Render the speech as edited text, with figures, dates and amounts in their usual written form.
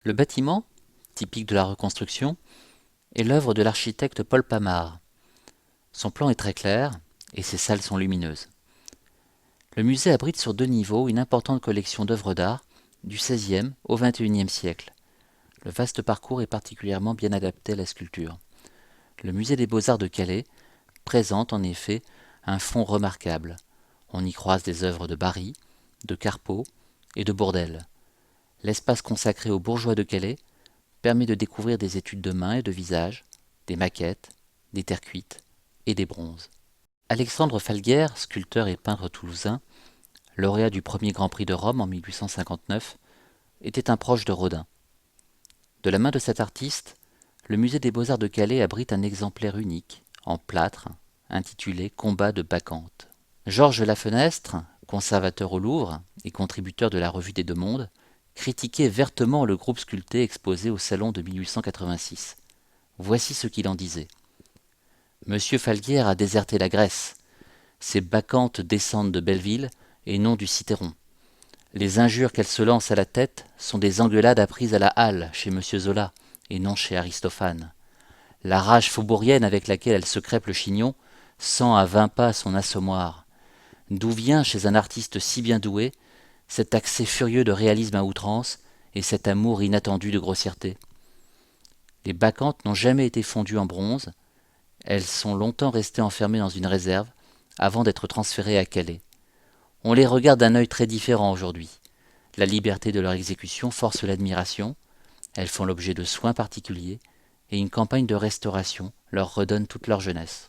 Le bâtiment, typique de la reconstruction, est l'œuvre de l'architecte Paul Pamard. Son plan est très clair et ses salles sont lumineuses. Le musée abrite sur 2 niveaux une importante collection d'œuvres d'art du XVIe au XXIe siècle. Le vaste parcours est particulièrement bien adapté à la sculpture. Le musée des Beaux-Arts de Calais présente en effet un fond remarquable. On y croise des œuvres de Barye, de Carpeaux et de Bourdelle. L'espace consacré aux bourgeois de Calais permet de découvrir des études de mains et de visage, des maquettes, des terres cuites et des bronzes. Alexandre Falguière, sculpteur et peintre toulousain, lauréat du premier Grand Prix de Rome en 1859, était un proche de Rodin. De la main de cet artiste, le musée des Beaux-Arts de Calais abrite un exemplaire unique, en plâtre, intitulé Combat de Bacchante. Georges Lafenestre, conservateur au Louvre et contributeur de la Revue des Deux Mondes, critiquait vertement le groupe sculpté exposé au salon de 1886. Voici ce qu'il en disait. Monsieur Falguière a déserté la Grèce. Ces bacchantes descendent de Belleville et non du Cithéron. Les injures qu'elles se lancent à la tête sont des engueulades apprises à la halle chez Monsieur Zola et non chez Aristophane. La rage faubourienne avec laquelle elle se crêpe le chignon sent à 20 pas son assommoir. D'où vient chez un artiste si bien doué cet accès furieux de réalisme à outrance et cet amour inattendu de grossièreté? Les bacchantes n'ont jamais été fondues en bronze, elles sont longtemps restées enfermées dans une réserve avant d'être transférées à Calais. On les regarde d'un œil très différent aujourd'hui. La liberté de leur exécution force l'admiration, elles font l'objet de soins particuliers et une campagne de restauration leur redonne toute leur jeunesse.